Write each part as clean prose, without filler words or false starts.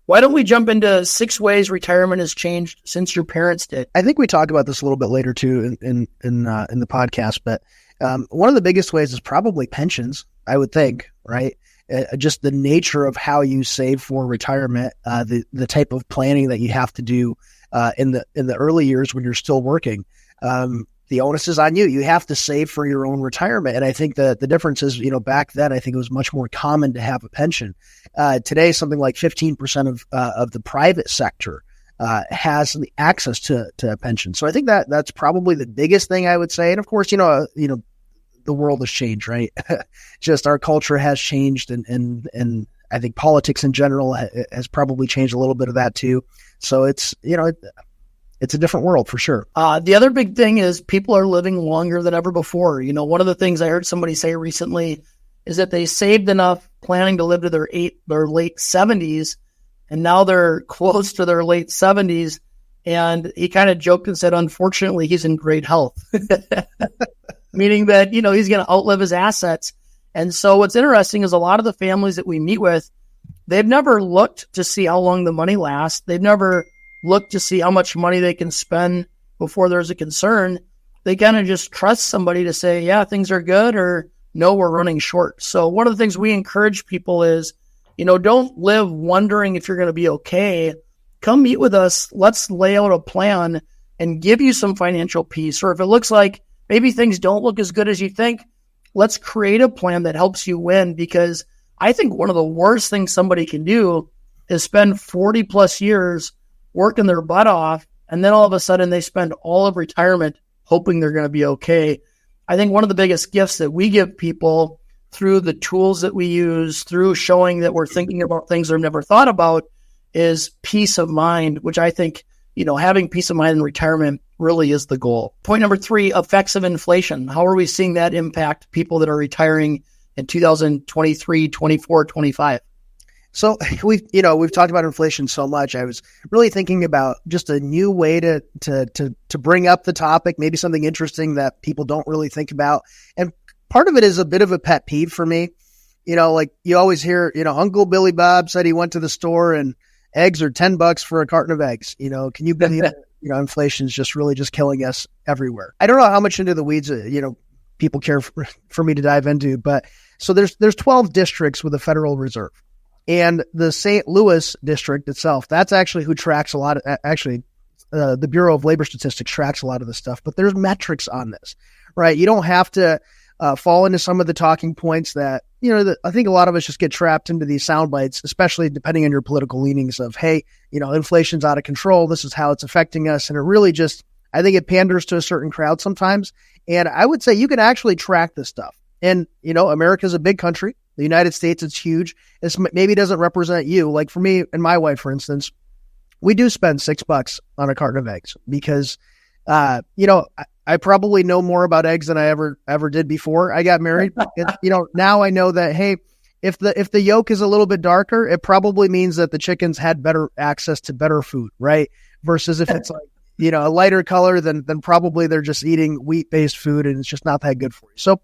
Why don't we jump into 6 ways retirement has changed since your parents did? I think we talked about this a little bit later too in the podcast, but one of the biggest ways is probably pensions, I would think, right? Just the nature of how you save for retirement, the type of planning that you have to do in the early years when you're still working. The onus is on you. You have to save for your own retirement. And I think the difference is, back then, I think it was much more common to have a pension. Today, something like 15% of the private sector has the access to a pension. So I think that's probably the biggest thing I would say. And of course, the world has changed, right? Just our culture has changed, and I think politics in general has probably changed a little bit of that too. So it's a different world for sure. The other big thing is people are living longer than ever before. One of the things I heard somebody say recently is that they saved enough planning to live to their late 70s, and now they're close to their late 70s. And he kind of joked and said, unfortunately, he's in great health, meaning that, he's going to outlive his assets. And so what's interesting is a lot of the families that we meet with, they've never looked to see how long the money lasts. They've never look to see how much money they can spend before there's a concern. They kind of just trust somebody to say, yeah, things are good, or no, we're running short. So one of the things we encourage people is, don't live wondering if you're going to be okay. Come meet with us. Let's lay out a plan and give you some financial peace. Or if it looks like maybe things don't look as good as you think, let's create a plan that helps you win. Because I think one of the worst things somebody can do is spend 40 plus years working their butt off, and then all of a sudden they spend all of retirement hoping they're going to be okay. I think one of the biggest gifts that we give people through the tools that we use, through showing that we're thinking about things they've never thought about, is peace of mind, which I think, having peace of mind in retirement really is the goal. Point number 3, effects of inflation. How are we seeing that impact people that are retiring in 2023, 24, 25? So we've talked about inflation so much. I was really thinking about just a new way to bring up the topic, maybe something interesting that people don't really think about. And part of it is a bit of a pet peeve for me. Like you always hear, Uncle Billy Bob said he went to the store and eggs are $10 for a carton of eggs. Can you believe it? Inflation's just really just killing us everywhere. I don't know how much into the weeds, people care for me to dive into, but so there's 12 districts with the Federal Reserve. And the St. Louis district itself, that's actually who tracks a lot of, the Bureau of Labor Statistics tracks a lot of this stuff, but there's metrics on this, right? You don't have to fall into some of the talking points that, I think a lot of us just get trapped into these sound bites, especially depending on your political leanings of, hey, inflation's out of control. This is how it's affecting us. And it really just, I think it panders to a certain crowd sometimes. And I would say you can actually track this stuff. And, America's a big country. The United States, it's huge. This maybe doesn't represent you. Like for me and my wife, for instance, we do spend $6 on a carton of eggs because, I probably know more about eggs than I ever did before I got married. Now I know that, hey, if the yolk is a little bit darker, it probably means that the chickens had better access to better food, right? Versus if it's like, a lighter color, then probably they're just eating wheat-based food and it's just not that good for you. So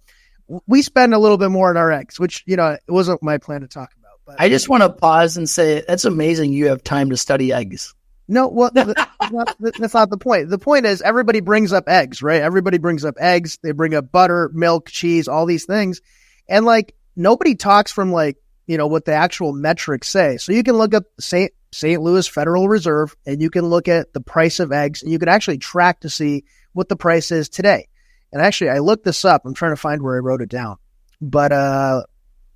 we spend a little bit more on our eggs, which, it wasn't my plan to talk about. But I just want to pause and say, that's amazing you have time to study eggs. No, well, that's not the point. The point is everybody brings up eggs, right? Everybody brings up eggs. They bring up butter, milk, cheese, all these things. And like nobody talks from like, what the actual metrics say. So you can look up St. Louis Federal Reserve and you can look at the price of eggs and you can actually track to see what the price is today. And actually, I looked this up. I'm trying to find where I wrote it down. But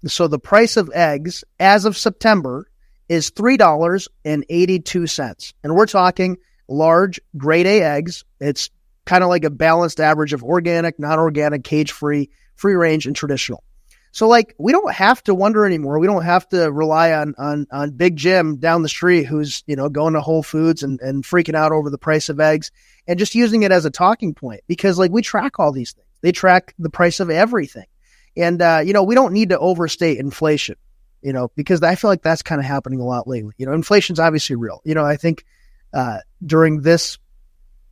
so the price of eggs as of September is $3.82. And we're talking large grade A eggs. It's kind of like a balanced average of organic, non-organic, cage-free, free range, and traditional. So like we don't have to wonder anymore. We don't have to rely on Big Jim down the street who's, going to Whole Foods and freaking out over the price of eggs and just using it as a talking point because like we track all these things. They track the price of everything. And, we don't need to overstate inflation, because I feel like that's kind of happening a lot lately. Inflation's obviously real. I think during this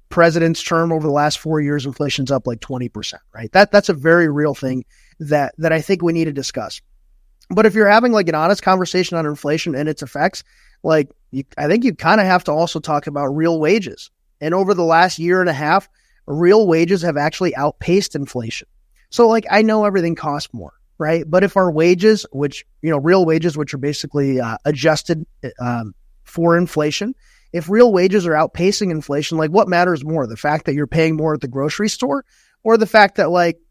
president's term over the last 4 years, inflation's up like 20%, right? That's a very real thing that I think we need to discuss. But if you're having like an honest conversation on inflation and its effects, I think you kind of have to also talk about real wages. And over the last year and a half, real wages have actually outpaced inflation. So I know everything costs more, right? But if our wages, which, real wages, which are basically adjusted for inflation, if real wages are outpacing inflation, what matters more? The fact that you're paying more at the grocery store, or the fact that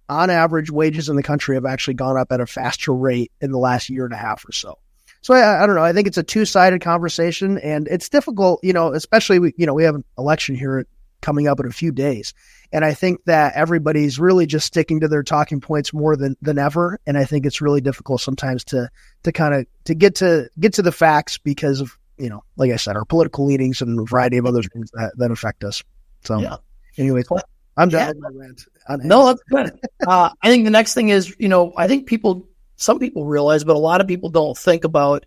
on average wages in the country have actually gone up at a faster rate in the last year and a half or so? So I don't know. I think it's a two-sided conversation, and it's difficult, especially we have an election here coming up in a few days. And I think that everybody's really just sticking to their talking points more than ever. And I think it's really difficult sometimes to get to the facts because of, like I said, our political leanings and a variety of other things that affect us. So anyway, I'm done with my rant. No, that's good. I think the next thing is, I think some people realize, but a lot of people don't think about,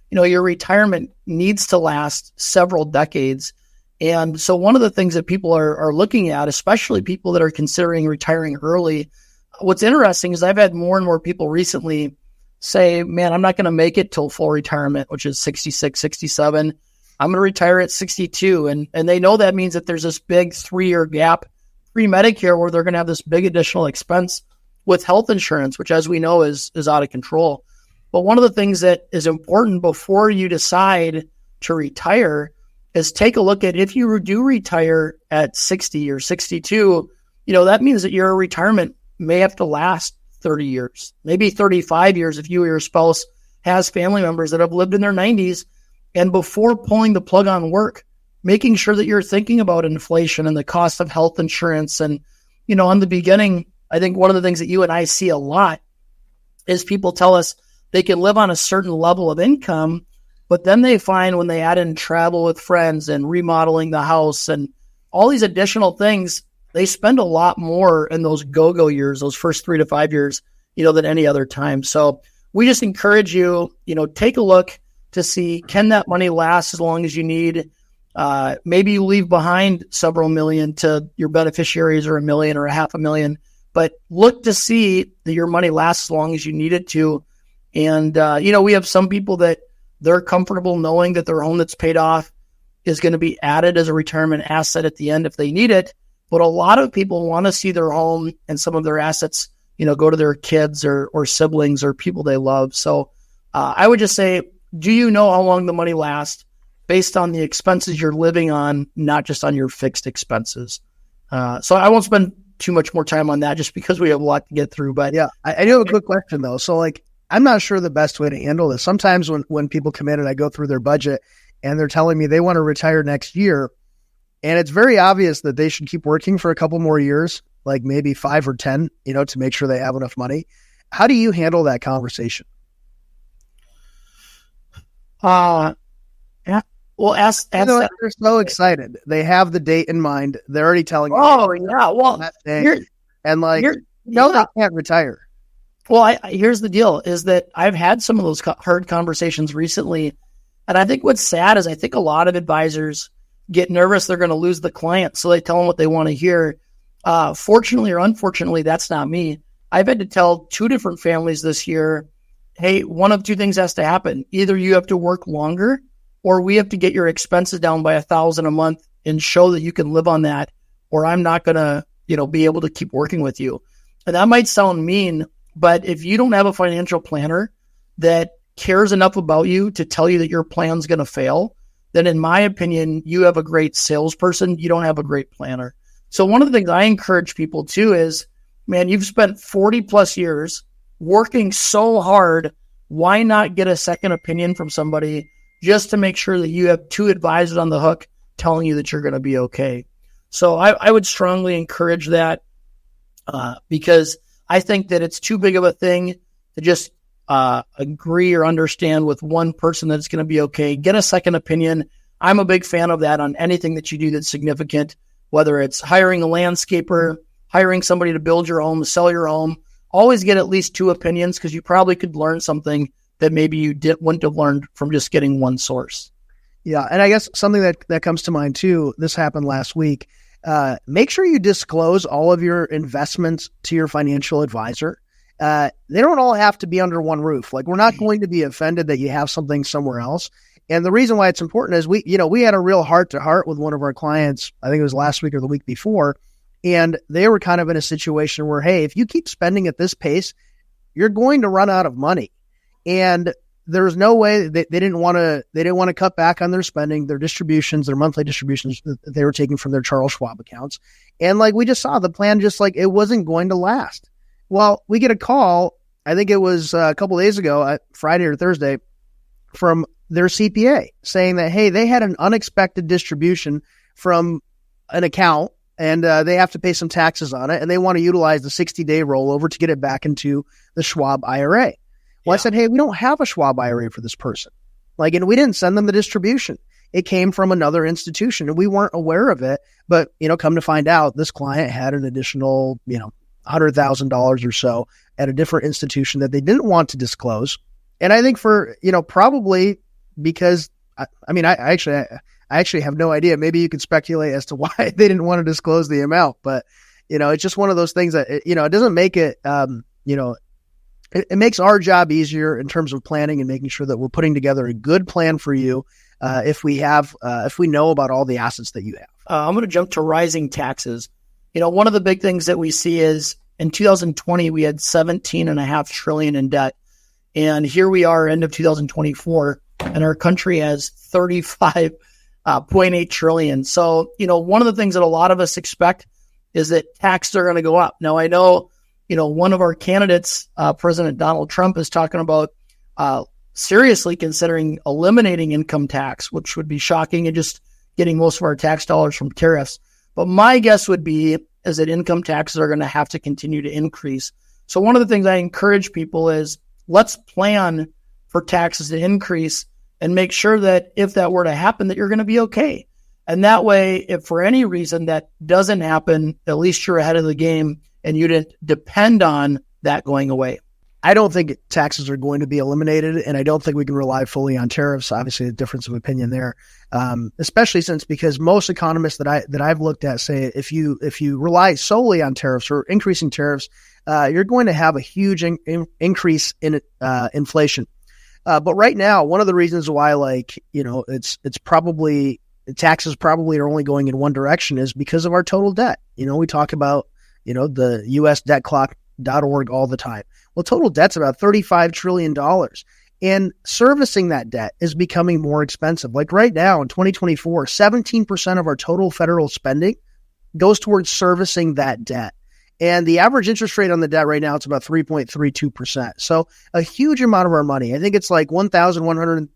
your retirement needs to last several decades. And so one of the things that people are looking at, especially people that are considering retiring early, what's interesting is I've had more and more people recently say, man, I'm not going to make it till full retirement, which is 66, 67. I'm going to retire at 62. And they know that means that there's this big 3-year gap pre-Medicare where they're going to have this big additional expense with health insurance, which as we know is out of control. But one of the things that is important before you decide to retire is take a look at if you do retire at 60 or 62, that means that your retirement may have to last 30 years, maybe 35 years if you or your spouse has family members that have lived in their 90s. And before pulling the plug on work, making sure that you're thinking about inflation and the cost of health insurance. And, in the beginning, I think one of the things that you and I see a lot is people tell us they can live on a certain level of income, but then they find when they add in travel with friends and remodeling the house and all these additional things, they spend a lot more in those go-go years, those first 3 to 5 years, than any other time. So we just encourage you, take a look to see, can that money last as long as you need? Maybe you leave behind several million to your beneficiaries, or $1 million or $500,000, but look to see that your money lasts as long as you need it to. And, we have some people that they're comfortable knowing that their home that's paid off is going to be added as a retirement asset at the end if they need it. But a lot of people want to see their home and some of their assets, go to their kids or siblings or people they love. So I would just say, do you know how long the money lasts based on the expenses you're living on, not just on your fixed expenses? So I won't spend too much more time on that just because we have a lot to get through. But yeah, I do have a quick question though. So I'm not sure the best way to handle this. Sometimes when people come in and I go through their budget and they're telling me they want to retire next year, and it's very obvious that they should keep working for a couple more years, like maybe 5 or 10, to make sure they have enough money. How do you handle that conversation? Yeah. Well, ask they're so excited. They have the date in mind. They're already telling me. Oh, yeah. Well, they can't retire. Well, here's the deal is that I've had some of those hard conversations recently. And I think what's sad is I think a lot of advisors get nervous they're going to lose the client. So they tell them what they want to hear. Fortunately or unfortunately, that's not me. I've had to tell 2 different families this year, hey, one of 2 things has to happen. Either you have to work longer or we have to get your expenses down by $1,000 a month and show that you can live on that, or I'm not going to, be able to keep working with you. And that might sound mean, but if you don't have a financial planner that cares enough about you to tell you that your plan's going to fail, then in my opinion, you have a great salesperson. You don't have a great planner. So one of the things I encourage people too is, man, you've spent 40 plus years working so hard. Why not get a second opinion from somebody just to make sure that you have 2 advisors on the hook telling you that you're going to be okay? So I would strongly encourage that because I think that it's too big of a thing to just agree or understand with one person that it's going to be okay. Get a second opinion. I'm a big fan of that on anything that you do that's significant, whether it's hiring a landscaper, hiring somebody to build your home, sell your home. Always get at least 2 opinions because you probably could learn something that maybe you wouldn't have learned from just getting one source. Yeah, and I guess something that comes to mind too, this happened last week. Make sure you disclose all of your investments to your financial advisor. They don't all have to be under one roof. We're not going to be offended that you have something somewhere else. And the reason why it's important is we had a real heart to heart with one of our clients. I think it was last week or the week before. And they were kind of in a situation where, hey, if you keep spending at this pace, you're going to run out of money. And there's no way they didn't want to cut back on their spending, their distributions, their monthly distributions that they were taking from their Charles Schwab accounts. And like we just saw, the plan just like it wasn't going to last. Well, we get a call, I think it was a couple of days ago, Friday or Thursday, from their CPA saying that, hey, they had an unexpected distribution from an account and they have to pay some taxes on it. And they want to utilize the 60-day rollover to get it back into the Schwab IRA. Well, I said, hey, we don't have a Schwab IRA for this person. And we didn't send them the distribution. It came from another institution and we weren't aware of it. But, come to find out, this client had an additional, $100,000 or so at a different institution that they didn't want to disclose. And I think for, probably because, I actually have no idea. Maybe you could speculate as to why they didn't want to disclose the amount. But, it's just one of those things that, it doesn't make it, it makes our job easier in terms of planning and making sure that we're putting together a good plan for you if we know about all the assets that you have. I'm going to jump to rising taxes. One of the big things that we see is in 2020, we had $17.5 trillion in debt. And here we are, end of 2024, and our country has $35.8 trillion. So, one of the things that a lot of us expect is that taxes are going to go up. Now, I know, one of our candidates, President Donald Trump, is talking about seriously considering eliminating income tax, which would be shocking, and just getting most of our tax dollars from tariffs. But my guess would be is that income taxes are going to have to continue to increase. So one of the things I encourage people is let's plan for taxes to increase and make sure that if that were to happen, that you're going to be okay. And that way, if for any reason that doesn't happen, at least you're ahead of the game and you didn't depend on that going away. I don't think taxes are going to be eliminated, and I don't think we can rely fully on tariffs. Obviously, a difference of opinion there, especially because most economists that I've looked at say if you rely solely on tariffs or increasing tariffs, you're going to have a huge increase in inflation. But right now, one of the reasons why it's probably taxes probably are only going in one direction is because of our total debt. We talk about the U.S. debt clock.org all the time. Well, total debt's about $35 trillion. And servicing that debt is becoming more expensive. Like right now in 2024, 17% of our total federal spending goes towards servicing that debt. And the average interest rate on the debt right now, it's about 3.32%. So a huge amount of our money, I think it's like $1,100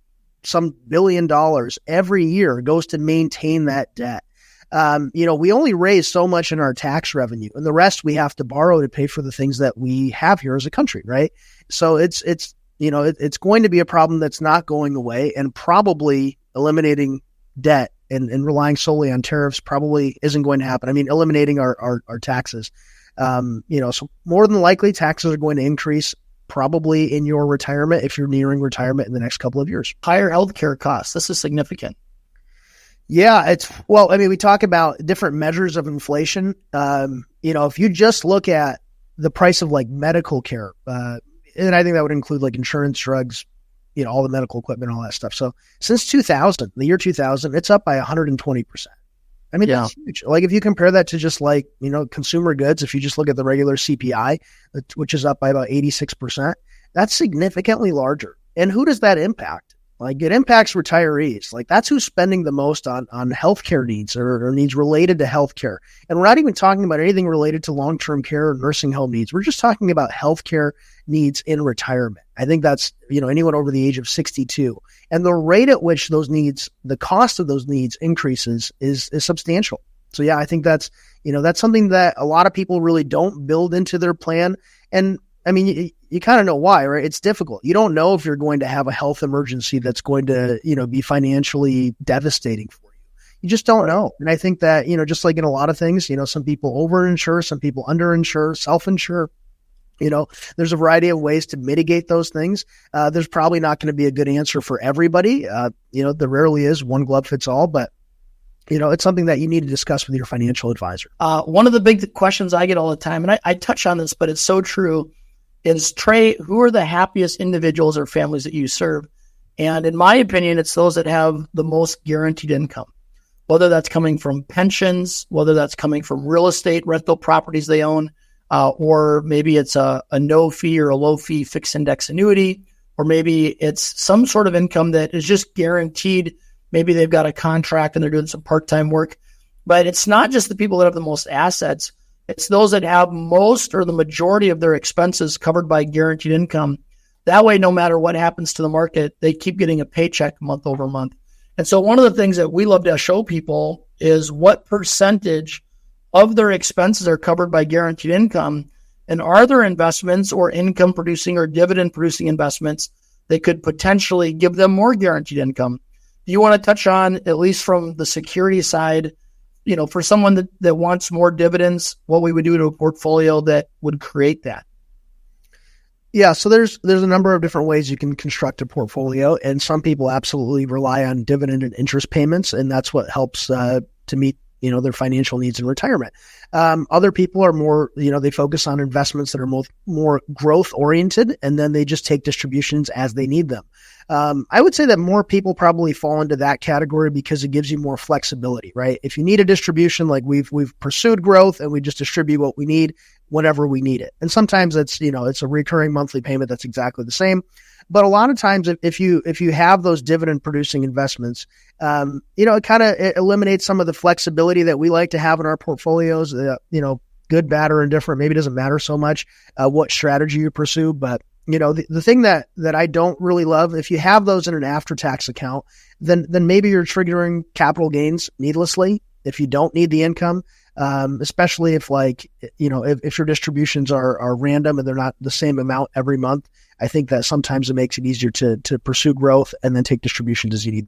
some billion every year goes to maintain that debt. We only raise so much in our tax revenue, and the rest we have to borrow to pay for the things that we have here as a country, right? So it's going to be a problem that's not going away, and probably eliminating debt and relying solely on tariffs probably isn't going to happen. I mean, eliminating our taxes, so more than likely taxes are going to increase probably in your retirement if you're nearing retirement in the next couple of years. Higher healthcare costs. This is significant. Yeah, we talk about different measures of inflation. If you just look at the price of medical care, and I think that would include insurance, drugs, all the medical equipment, all that stuff. So since 2000, the year 2000, it's up by 120%. I mean, That's huge. If you compare that to just consumer goods, if you just look at the regular CPI, which is up by about 86%, that's significantly larger. And who does that impact? It impacts retirees. That's who's spending the most on healthcare needs or needs related to healthcare. And we're not even talking about anything related to long-term care or nursing home needs. We're just talking about healthcare needs in retirement. I think that's, anyone over the age of 62. And the rate at which those needs, the cost of those needs increases is substantial. So yeah, I think that's something that a lot of people really don't build into their plan. And I mean, you kind of know why, right? It's difficult. You don't know if you're going to have a health emergency that's going to, be financially devastating for you. You just don't know. And I think that, just like in a lot of things, some people overinsure, some people underinsure, self-insure. There's a variety of ways to mitigate those things. There's probably not going to be a good answer for everybody. There rarely is one glove fits all, but it's something that you need to discuss with your financial advisor. One of the big questions I get all the time, and I touch on this, but it's so true, is Trey, who are the happiest individuals or families that you serve? And in my opinion, it's those that have the most guaranteed income, whether that's coming from pensions, whether that's coming from real estate, rental properties they own, or maybe it's a no fee or a low fee fixed index annuity, or maybe it's some sort of income that is just guaranteed. Maybe they've got a contract and they're doing some part-time work. But it's not just the people that have the most assets. It's those that have most or the majority of their expenses covered by guaranteed income. That way, no matter what happens to the market, they keep getting a paycheck month over month. And so one of the things that we love to show people is what percentage of their expenses are covered by guaranteed income, and are there investments or income producing or dividend producing investments that could potentially give them more guaranteed income. Do you want to touch on, at least from the security side, for someone that wants more dividends, what we would do to a portfolio that would create that? Yeah, so there's a number of different ways you can construct a portfolio, and some people absolutely rely on dividend and interest payments, and that's what helps to meet their financial needs in retirement. Other people are more, they focus on investments that are more growth oriented, and then they just take distributions as they need them. I would say that more people probably fall into that category because it gives you more flexibility, right? If you need a distribution, like we've pursued growth and we just distribute what we need whenever we need it. And sometimes it's a recurring monthly payment that's exactly the same. But a lot of times if you have those dividend producing investments, it eliminates some of the flexibility that we like to have in our portfolios, good, bad, or indifferent. Maybe it doesn't matter so much what strategy you pursue, but the thing that I don't really love, if you have those in an after-tax account, then maybe you're triggering capital gains needlessly if you don't need the income, especially if if your distributions are random and they're not the same amount every month. I think that sometimes it makes it easier to pursue growth and then take distributions as you need them.